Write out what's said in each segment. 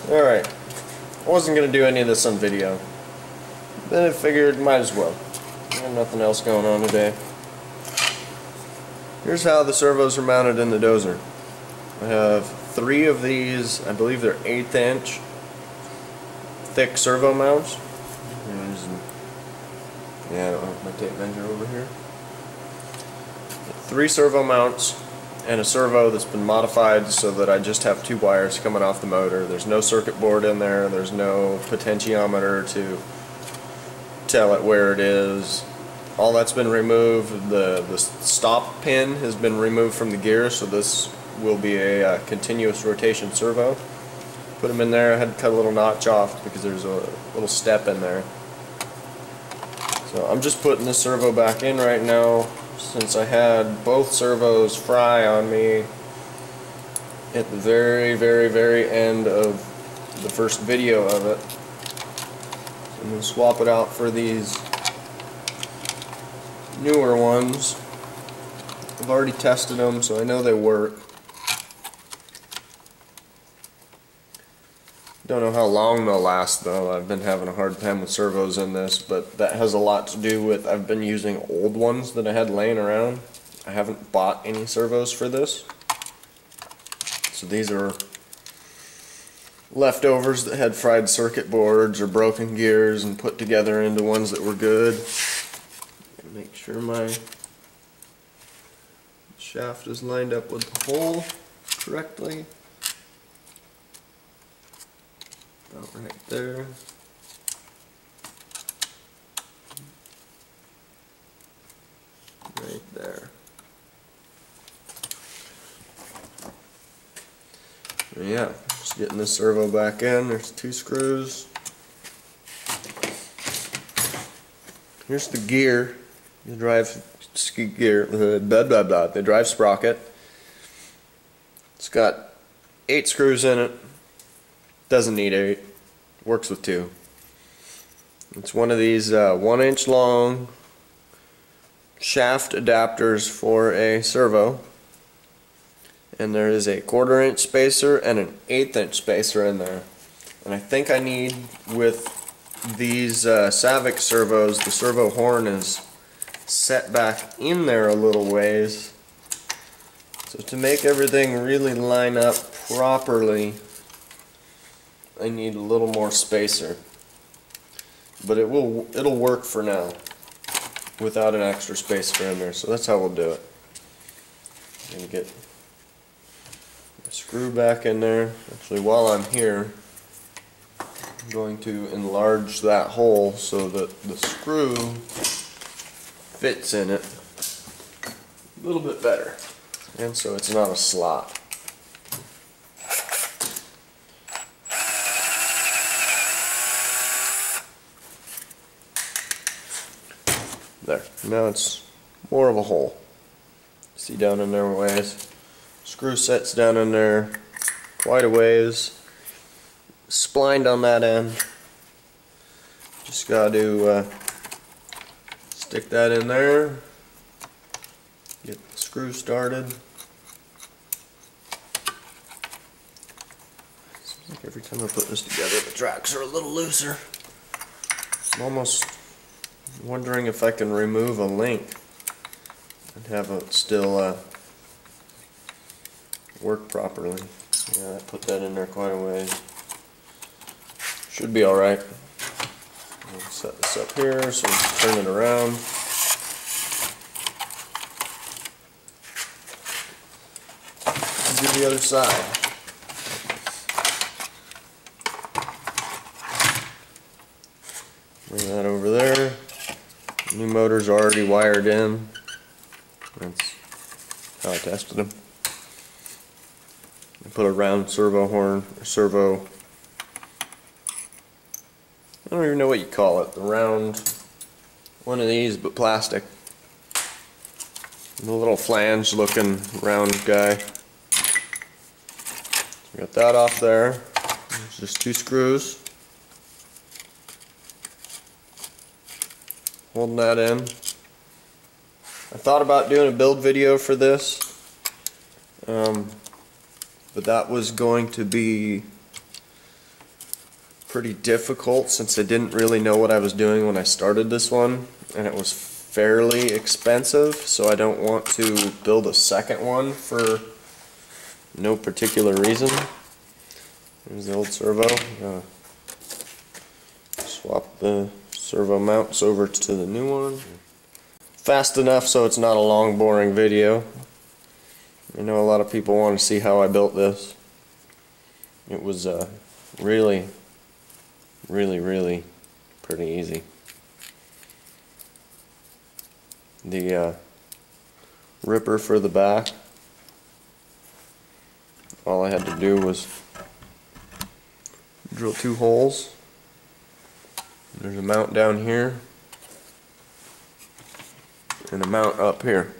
Alright, I wasn't going to do any of this on video, then I figured might as well. I have nothing else going on today. Here's how the servos are mounted in the Dozer. I have 3 of these, I believe they're 1/8 inch thick servo mounts. Yeah, I don't have my tape measure over here. 3 servo mounts and a servo that's been modified so that I just have 2 wires coming off the motor. There's no circuit board in there, there's no potentiometer to tell it where it is. All that's been removed. The stop pin has been removed from the gear, so this will be a continuous rotation servo. Put them in there. I had to cut a little notch off because there's a little step in there. So I'm just putting this servo back in right now, since I had both servos fry on me at the very end of the first video of it. So I'm going to swap it out for these newer ones. I've already tested them, so I know they work. Don't know how long they'll last though. I've been having a hard time with servos in this, but that has a lot to do with I've been using old ones that I had laying around. I haven't bought any servos for this. So these are leftovers that had fried circuit boards or broken gears and put together into ones that were good. Make sure my shaft is lined up with the hole correctly. About right there. Right there. Yeah, just getting this servo back in. There's 2 screws. Here's the gear. The drive gear. The drive sprocket. It's got 8 screws in it. Doesn't need 8. Works with 2. It's one of these 1 inch long shaft adapters for a servo. And there is a 1/4 inch spacer and an 1/8 inch spacer in there. And I think I need, with these Savic servos, the servo horn is set back in there a little ways. So to make everything really line up properly, I need a little more spacer, but it'll work for now without an extra spacer in there. So that's how we'll do it. I'm gonna get a screw back in there. Actually, while I'm here, I'm going to enlarge that hole so that the screw fits in it a little bit better, and so it's not a slot. There. Now it's more of a hole. See down in there a ways. Screw sets down in there quite a ways. Splined on that end. Just got to stick that in there. Get the screw started. Seems like every time I put this together, the tracks are a little looser. I'm almost wondering if I can remove a link and have it still work properly. Yeah, I put that in there quite a ways. Should be alright. I'll set this up here so we can turn it around. And do the other side. Bring that over there. New motor's already wired in. That's how I tested them. I put a round servo horn, or servo, I don't even know what you call it, the round one of these but plastic. The little flange looking round guy. Got that off there. There's just 2 screws. Holding that in. I thought about doing a build video for this, but that was going to be pretty difficult since I didn't really know what I was doing when I started this one, and it was fairly expensive, so I don't want to build a second one for no particular reason. There's the old servo. Swap the servo mounts over to the new one. Fast enough so it's not a long, boring video. I know a lot of people want to see how I built this. It was really pretty easy. The ripper for the back, all I had to do was drill 2 holes. There's a mount down here and a mount up here.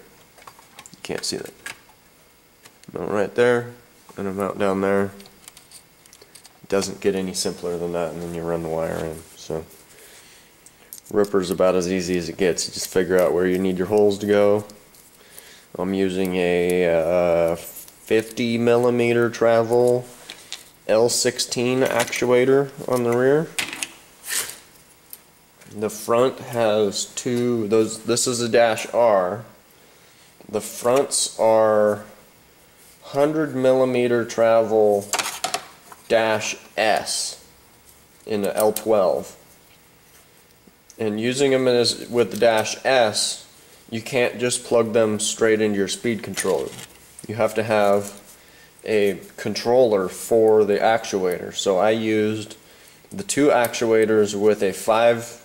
You can't see that. Mount right there and a mount down there. It doesn't get any simpler than that, and then you run the wire in. So ripper's about as easy as it gets. You just figure out where you need your holes to go. I'm using a 50 millimeter travel L16 actuator on the rear. The front has this is a dash R. The fronts are 100 millimeter travel dash S in the L12. And using them with the dash S, you can't just plug them straight into your speed controller. You have to have a controller for the actuator. So I used the 2 actuators with a 5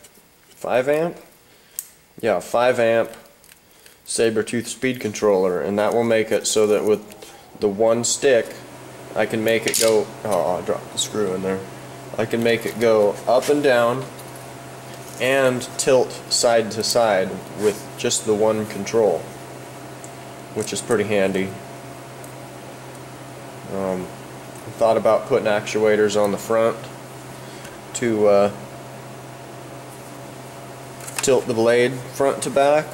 amp? Yeah, 5 amp Sabertooth speed controller, and that will make it so that with the one stick I can make it go, oh, I dropped the screw in there. I can make it go up and down and tilt side to side with just the one control, which is pretty handy. I thought about putting actuators on the front to tilt the blade front to back,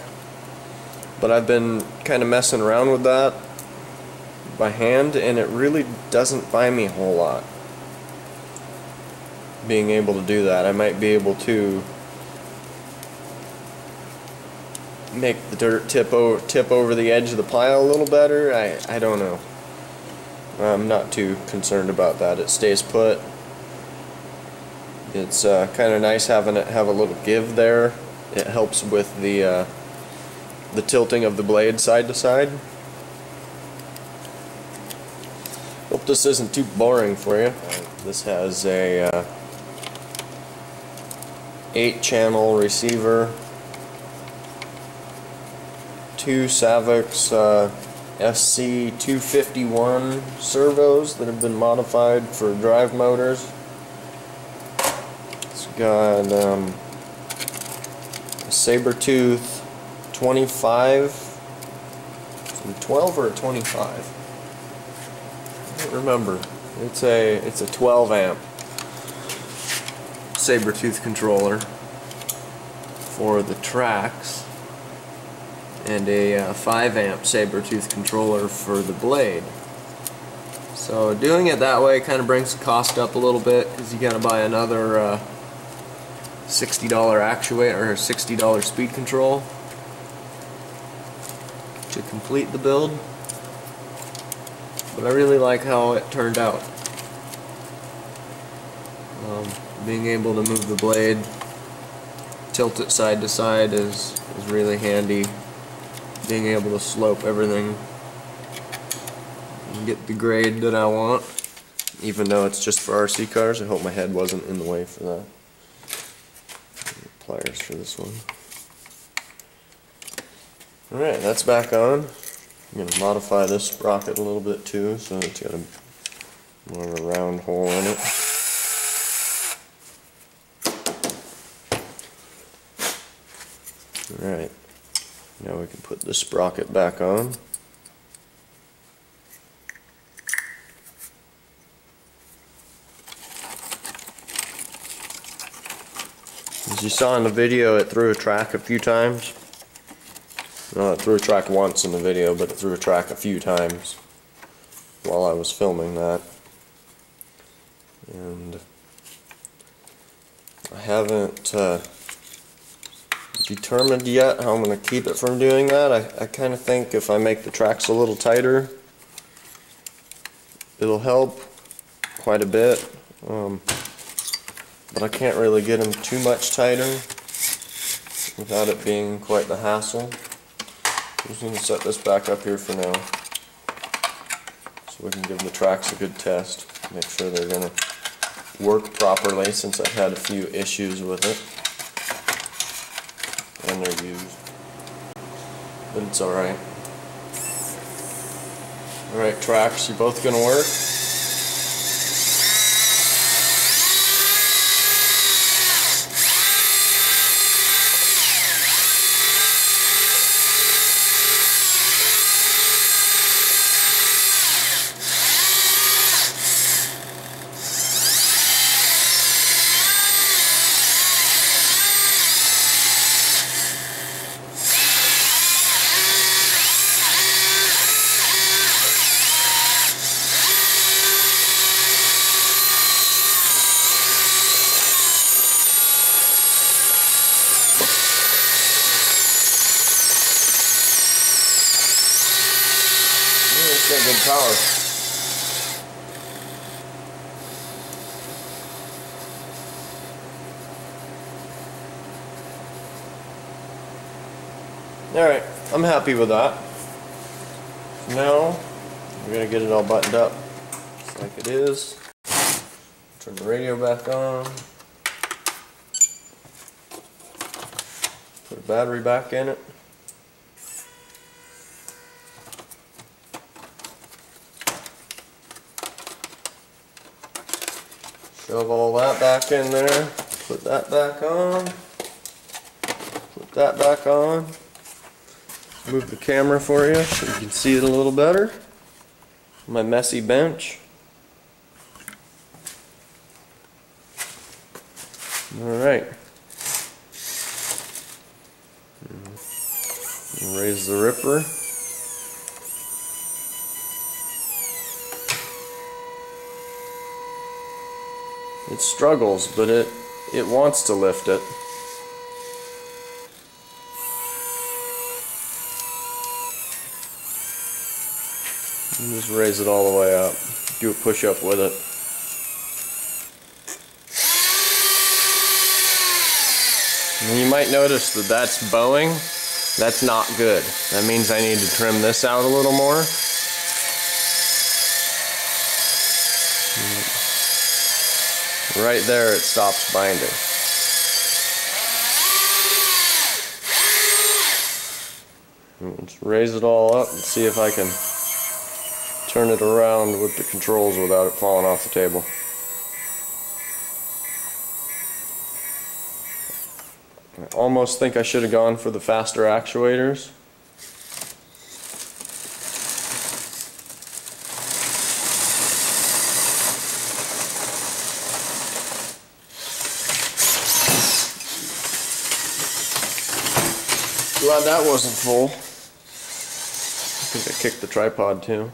but I've been kind of messing around with that by hand, and it really doesn't buy me a whole lot being able to do that. I might be able to make the dirt tip over the edge of the pile a little better. I don't know. I'm not too concerned about that. It stays put. It's kind of nice having it have a little give there. It helps with the tilting of the blade side to side. Hope this isn't too boring for you. This has a 8-channel receiver, 2 Savix SC251 servos that have been modified for drive motors. It's got a Sabertooth 25, is it a 12 or a 25? I don't remember. It's a 12 amp Sabertooth controller for the tracks, and a 5 amp Sabertooth controller for the blade. So doing it that way kind of brings the cost up a little bit, because you gotta buy another $60 actuator or $60 speed control to complete the build. But I really like how it turned out. Being able to move the blade, tilt it side to side is really handy. Being able to slope everything and get the grade that I want, even though it's just for RC cars. I hope my head wasn't in the way for that. Pliers for this one. Alright, that's back on. I'm going to modify this sprocket a little bit too, so it's got more of a round hole in it. Alright, now we can put the sprocket back on. As you saw in the video, it threw a track a few times. No, it threw a track once in the video, but it threw a track a few times while I was filming that. And I haven't determined yet how I'm going to keep it from doing that. I kind of think if I make the tracks a little tighter, it'll help quite a bit. But I can't really get them too much tighter without it being quite the hassle. I'm just going to set this back up here for now so we can give the tracks a good test. Make sure they're going to work properly since I've had a few issues with it. And they're used. But it's alright. Alright, tracks, you both going to work? Got good power. Alright, I'm happy with that. Now, we're going to get it all buttoned up just like it is. Turn the radio back on. Put a battery back in it. Shove all that back in there, put that back on, put that back on, move the camera for you so you can see it a little better, my messy bench. Alright, raise the ripper. It struggles, but it wants to lift it. And just raise it all the way up. Do a push-up with it. And you might notice that that's bowing. That's not good. That means I need to trim this out a little more. Right there it stops binding. Let's raise it all up and see if I can turn it around with the controls without it falling off the table. I almost think I should have gone for the faster actuators. Glad that wasn't full. I think I kicked the tripod too.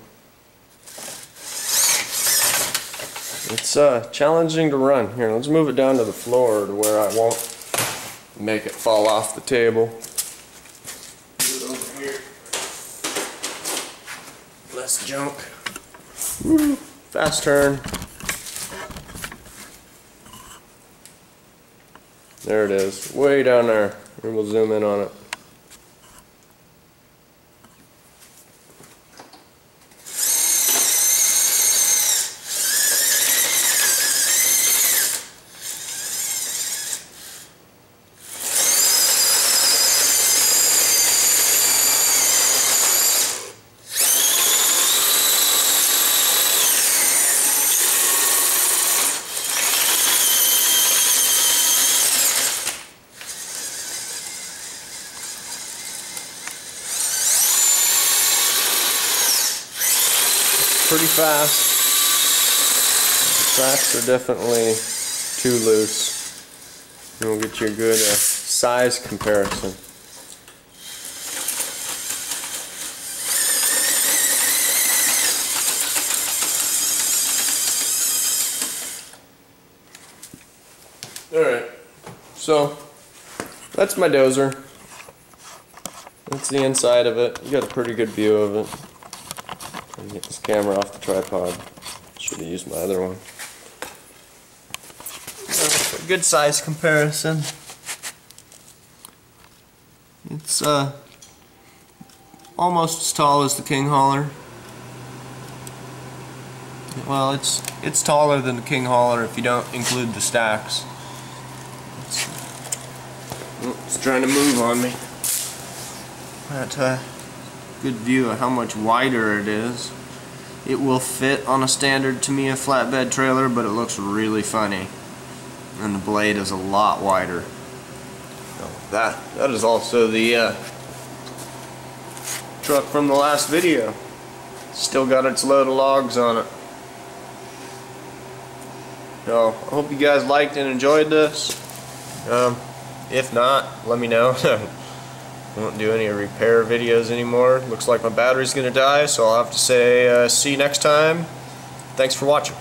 It's challenging to run. Here, let's move it down to the floor to where I won't make it fall off the table. Put it over here. Less junk. Woo. Fast turn. There it is, way down there. And we'll zoom in on it. Pretty fast. The tracks are definitely too loose. And we'll get you a good size comparison. Alright, So that's my dozer. That's the inside of it. You got a pretty good view of it. Let me get this camera off the tripod. Should have used my other one. For a good size comparison, it's almost as tall as the King Hauler. Well, it's taller than the King Hauler if you don't include the stacks. It's trying to move on me. But good view of how much wider it is. It will fit on a standard Tamiya flatbed trailer, but it looks really funny. And the blade is a lot wider. That is also the truck from the last video. Still got its load of logs on it. So I hope you guys liked and enjoyed this. If not, let me know. I won't do any repair videos anymore. Looks like my battery's gonna die, so I'll have to say see you next time. Thanks for watching.